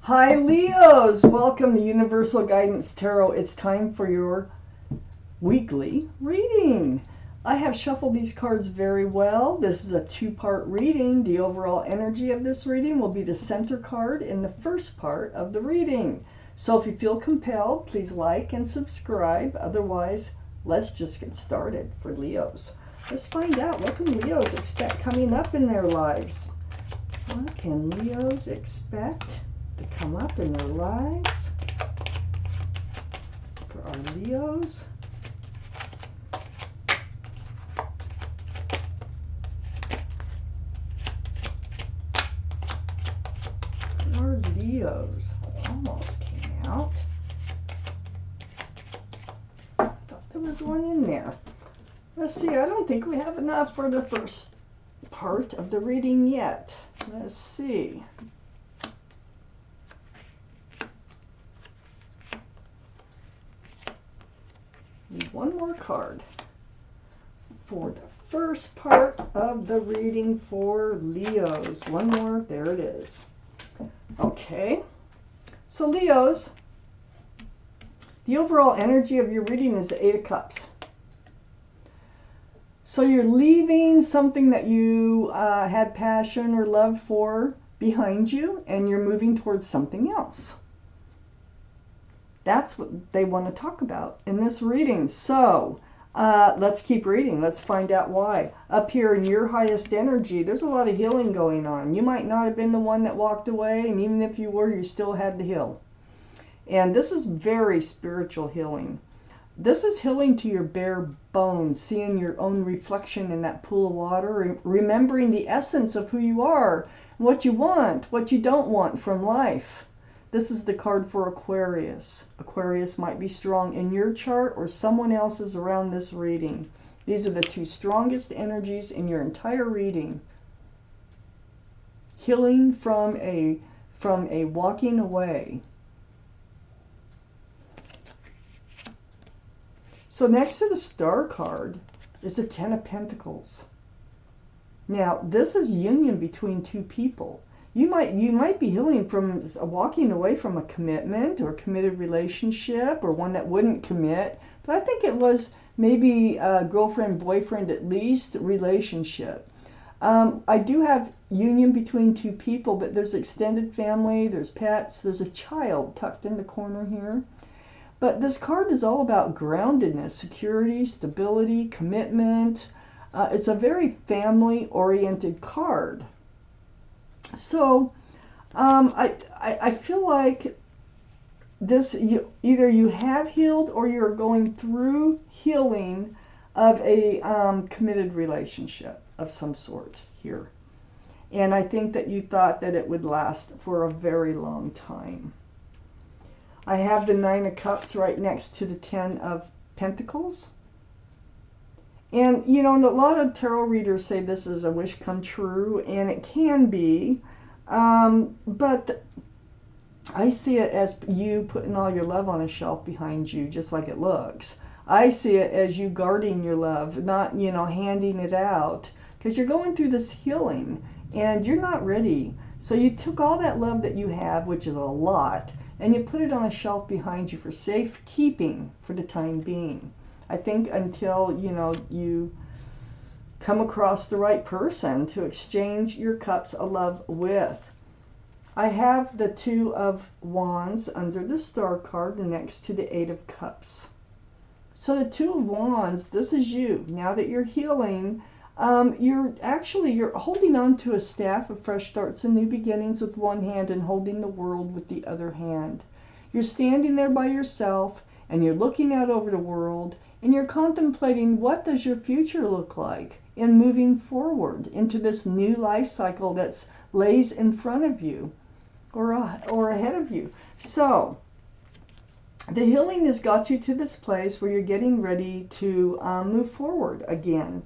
Hi Leos, welcome to Universal Guidance Tarot. It's time for your weekly reading. I have shuffled these cards very well. This is a two-part reading. The overall energy of this reading will be the center card in the first part of the reading. So if you feel compelled, please like and subscribe. Otherwise, let's just get started for Leos. Let's find out what can Leos expect coming up in their lives. What can Leos expect to come up in their lives for our Leos? Our Leos almost came out. I thought there was one in there. Let's see, I don't think we have enough for the first part of the reading yet. Let's see. Need one more card for the first part of the reading for Leos. One more, there it is. Okay, so Leos, the overall energy of your reading is the Eight of Cups. So you're leaving something that you had passion or love for behind you, and you're moving towards something else. That's what they want to talk about in this reading. So let's keep reading. Let's find out why. Up here in your highest energy, there's a lot of healing going on. You might not have been the one that walked away, and even if you were, you still had to heal. And this is very spiritual healing. This is healing to your bare bones, seeing your own reflection in that pool of water, remembering the essence of who you are, what you want, what you don't want from life. This is the card for Aquarius. Aquarius might be strong in your chart or someone else's around this reading. These are the two strongest energies in your entire reading. Healing from a walking away. So next to the Star card is the Ten of Pentacles. Now, this is union between two people. You might be healing from walking away from a commitment or committed relationship or one that wouldn't commit. But I think it was maybe a girlfriend, boyfriend, at least relationship. I do have union between two people, but there's extended family, there's pets, there's a child tucked in the corner here. But this card is all about groundedness, security, stability, commitment. It's a very family-oriented card. So I feel like this, either you have healed or you're going through healing of a committed relationship of some sort here. And I think that you thought that it would last for a very long time. I have the Nine of Cups right next to the Ten of Pentacles. And, you know, a lot of tarot readers say this is a wish come true, and it can be. But I see it as you putting all your love on a shelf behind you, just like it looks. I see it as you guarding your love, not, you know, handing it out. Because you're going through this healing, and you're not ready. So you took all that love that you have, which is a lot, and you put it on a shelf behind you for safekeeping for the time being. I think until, you know, you come across the right person to exchange your cups of love with. I have the Two of Wands under the Star card next to the Eight of Cups. So the Two of Wands, this is you. Now that you're healing, you're holding on to a staff of fresh starts and new beginnings with one hand and holding the world with the other hand. You're standing there by yourself and you're looking out over the world and you're contemplating, what does your future look like in moving forward into this new life cycle that lays in front of you or ahead of you. So the healing has got you to this place where you're getting ready to move forward again.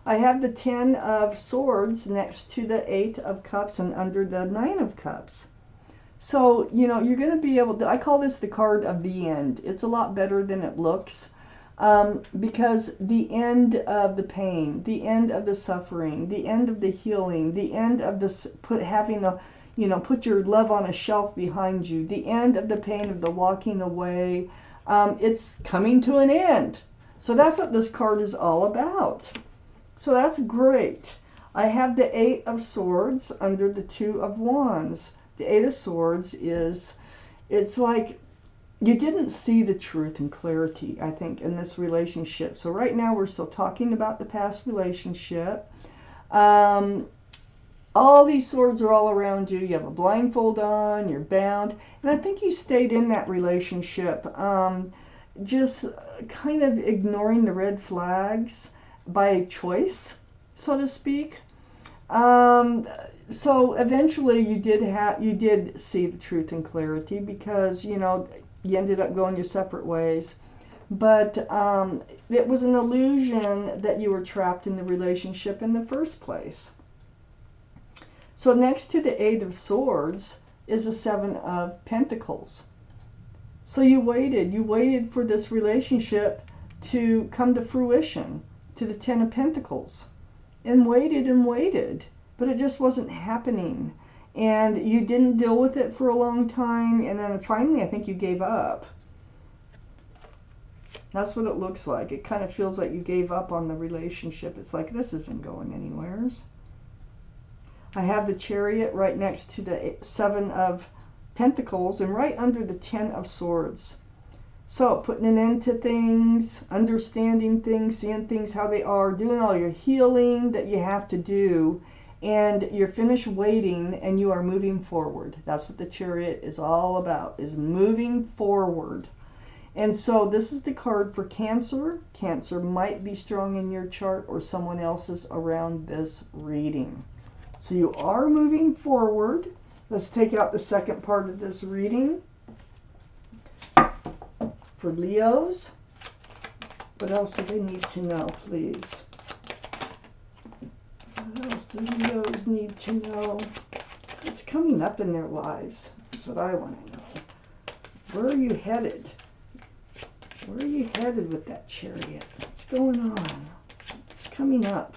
I have the Ten of Swords next to the Eight of Cups and under the Nine of Cups. So, you know, you're going to be able to, I call this the card of the end. It's a lot better than it looks. Because the end of the pain, the end of the suffering, the end of the healing, the end of the having a, put your love on a shelf behind you, the end of the pain of the walking away, it's coming to an end. So that's what this card is all about. So that's great. I have the Eight of Swords under the Two of Wands. The Eight of Swords it's like you didn't see the truth and clarity, I think, in this relationship. So right now we're still talking about the past relationship. All these swords are all around you. You have a blindfold on, you're bound. And I think you stayed in that relationship, just kind of ignoring the red flags by choice, so to speak. So eventually you did see the truth and clarity, because, you ended up going your separate ways. But it was an illusion that you were trapped in the relationship in the first place. So next to the Eight of Swords is the Seven of Pentacles. So you waited for this relationship to come to fruition, to the Ten of Pentacles, and waited, but it just wasn't happening. And you didn't deal with it for a long time, and then finally I think you gave up. That's what it looks like. It kind of feels like you gave up on the relationship. It's like, this isn't going anywheres. I have the Chariot right next to the Seven of Pentacles and right under the Ten of Swords. So putting an end to things, understanding things, seeing things how they are, doing all your healing that you have to do, and you're finished waiting and you are moving forward. That's what the Chariot is all about, is moving forward. And so this is the card for Cancer. Cancer might be strong in your chart or someone else's around this reading. So you are moving forward. Let's take out the second part of this reading. For Leos, what else do they need to know, please? What else do Leos need to know? What's coming up in their lives? That's what I want to know. Where are you headed? Where are you headed with that Chariot? What's going on? What's coming up?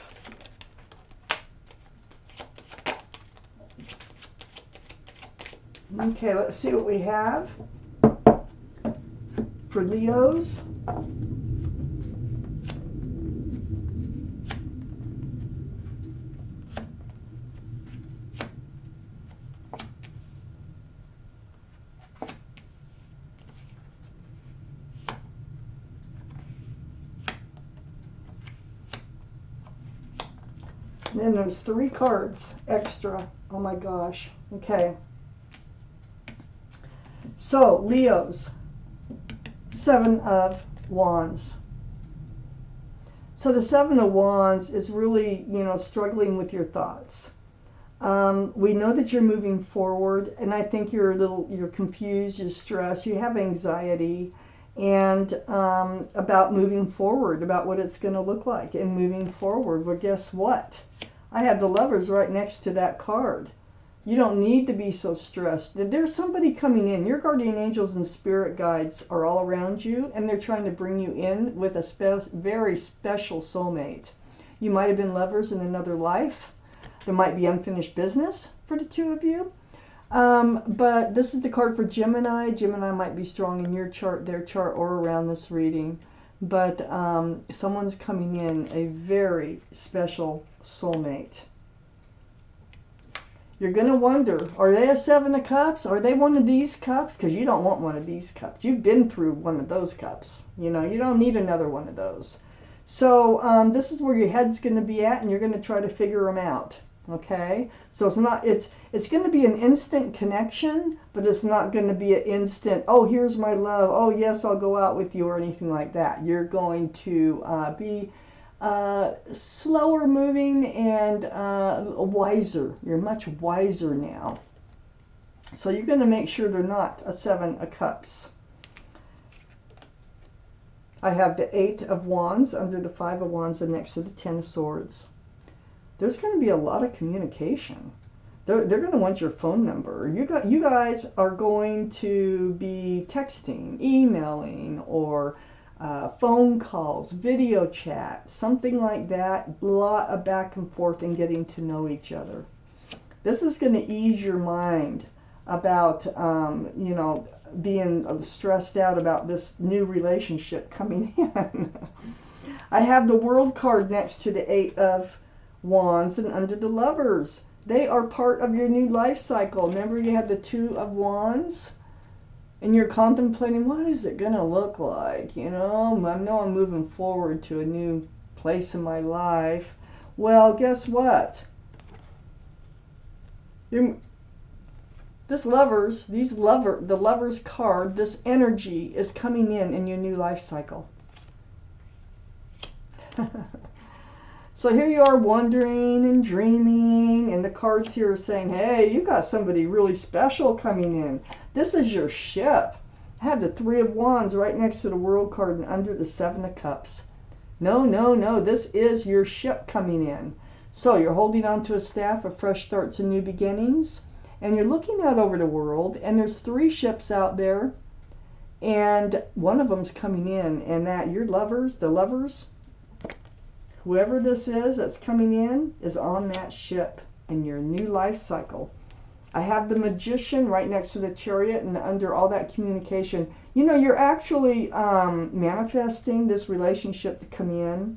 Okay, let's see what we have for Leos. And then there's 3 cards extra. Oh my gosh. Okay. So, Leos, Seven of Wands. So the Seven of Wands is really, struggling with your thoughts. We know that you're moving forward, and I think you're confused, you're stressed, you have anxiety, and about moving forward, about what it's going to look like and moving forward. Well, guess what? I have the Lovers right next to that card. You don't need to be so stressed. There's somebody coming in. Your guardian angels and spirit guides are all around you, and they're trying to bring you in with a very special soulmate. You might have been lovers in another life. There might be unfinished business for the two of you. But this is the card for Gemini. Gemini might be strong in your chart, their chart, or around this reading. But someone's coming in, a very special soulmate. You're going to wonder, are they a Seven of Cups? Are they one of these cups? Because you don't want one of these cups. You've been through one of those cups. You don't need another one of those. So this is where your head's going to be at, and you're going to try to figure them out. Okay? So it's going to be an instant connection, but it's not going to be an instant, oh, here's my love, oh, yes, I'll go out with you, or anything like that. You're going to be slower moving and wiser. You're much wiser now. So you're going to make sure they're not a Seven of Cups. I have the Eight of Wands under the Five of Wands and next to the Ten of Swords. There's going to be a lot of communication. They're going to want your phone number. You guys are going to be texting, emailing, or phone calls, video chat, something like that. A lot of back and forth and getting to know each other. This is going to ease your mind about, you know, being stressed out about this new relationship coming in. I have the World card next to the Eight of Wands and under the Lovers. They are part of your new life cycle. Remember you had the Two of Wands? And you're contemplating, what is it going to look like? You know, I know I'm moving forward to a new place in my life. Well, guess what? This Lovers, the Lovers card, this energy is coming in your new life cycle. So here you are wondering and dreaming, and the cards here are saying, hey, you got somebody really special coming in. This is your ship. I have the Three of Wands right next to the World card and under the Seven of Cups. No, no, no, this is your ship coming in. So you're holding on to a staff of fresh starts and new beginnings, and you're looking out over the world, and there's three ships out there, and one of them's coming in, and that your lovers, the Lovers, whoever this is that's coming in is on that ship in your new life cycle. I have the Magician right next to the Chariot and under all that communication. You know, you're actually manifesting this relationship to come in.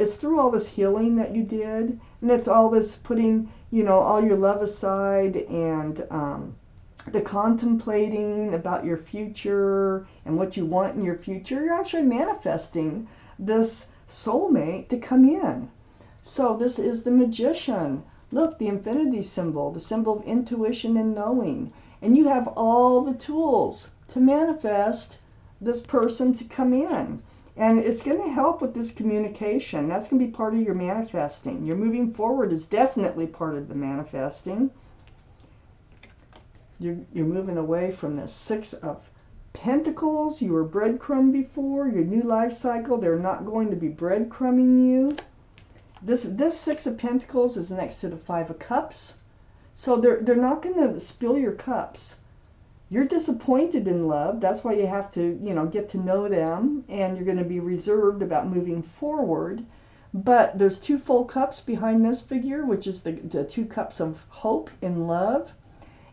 It's through all this healing that you did, and it's all this putting, you know, all your love aside and the contemplating about your future and what you want in your future. You're actually manifesting this soulmate to come in. So this is the Magician. Look, the infinity symbol, the symbol of intuition and knowing. And you have all the tools to manifest this person to come in. And it's going to help with this communication. That's going to be part of your manifesting. Your moving forward is definitely part of the manifesting. You're moving away from the Six of Pentacles. You were breadcrumb before. Your new life cycle, they're not going to be breadcrumbing you. This Six of Pentacles is next to the Five of Cups. So they're not going to spill your cups. You're disappointed in love. That's why you have to, you know, get to know them. And you're going to be reserved about moving forward. But there's two full cups behind this figure, which is the two cups of hope in love.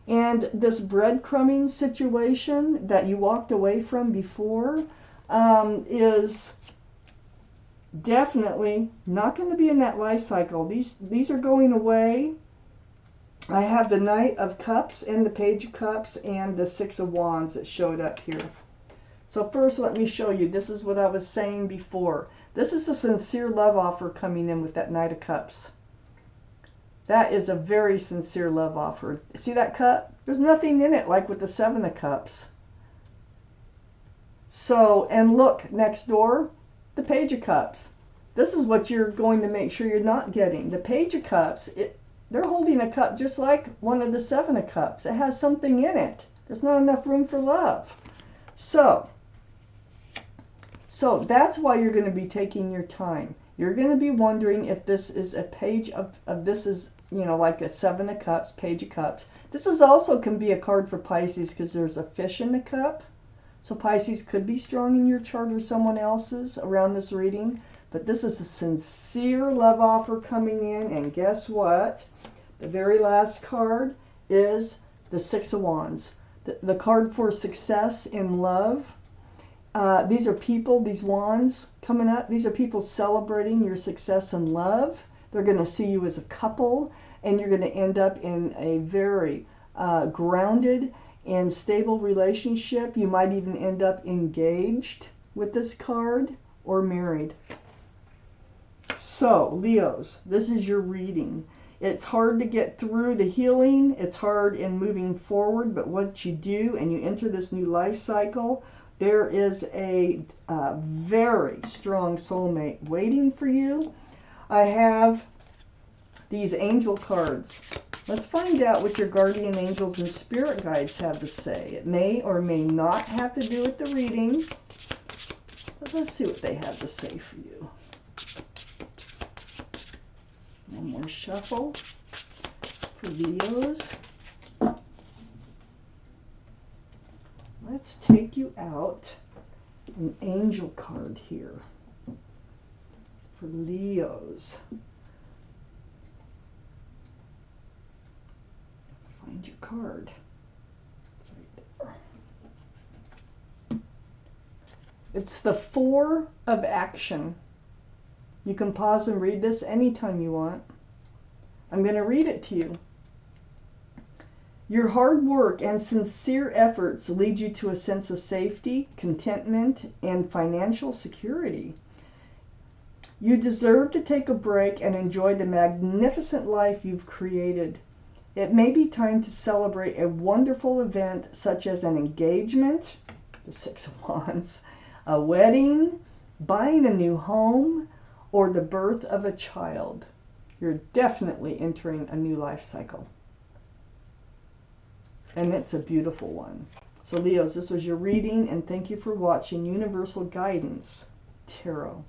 And this breadcrumbing situation that you walked away from before is definitely not going to be in that life cycle. These are going away. I have the Knight of Cups and the Page of Cups and the Six of Wands that showed up here. So first let me show you. This is what I was saying before. This is a sincere love offer coming in with that Knight of Cups. That is a very sincere love offer. See that cup? There's nothing in it like with the Seven of Cups. So, and look, next door, the Page of Cups. This is what you're going to make sure you're not getting. The Page of Cups, they're holding a cup just like one of the Seven of Cups. It has something in it. There's not enough room for love. So that's why you're going to be taking your time. You're going to be wondering if this is a page of this is, you know, like a Seven of Cups, Page of Cups. This is also can be a card for Pisces because there's a fish in the cup. So Pisces could be strong in your chart or someone else's around this reading. But this is a sincere love offer coming in. And guess what? The very last card is the Six of Wands. The card for success in love. These are people, these wands coming up. These are people celebrating your success in love. They're going to see you as a couple, and you're going to end up in a very grounded and stable relationship. You might even end up engaged with this card or married. So, Leos, this is your reading. It's hard to get through the healing. It's hard in moving forward, but once you do and you enter this new life cycle, there is a very strong soulmate waiting for you. I have these angel cards. Let's find out what your guardian angels and spirit guides have to say. It may or may not have to do with the reading, but let's see what they have to say for you. One more shuffle for Leos. Let's take you out an angel card here for Leos. Find your card. It's right there. It's the Four of Action. You can pause and read this anytime you want. I'm going to read it to you. Your hard work and sincere efforts lead you to a sense of safety, contentment, and financial security. You deserve to take a break and enjoy the magnificent life you've created. It may be time to celebrate a wonderful event such as an engagement, the Six of Wands, a wedding, buying a new home, or the birth of a child. You're definitely entering a new life cycle. And it's a beautiful one. So Leos, this was your reading, and thank you for watching Universal Guidance Tarot.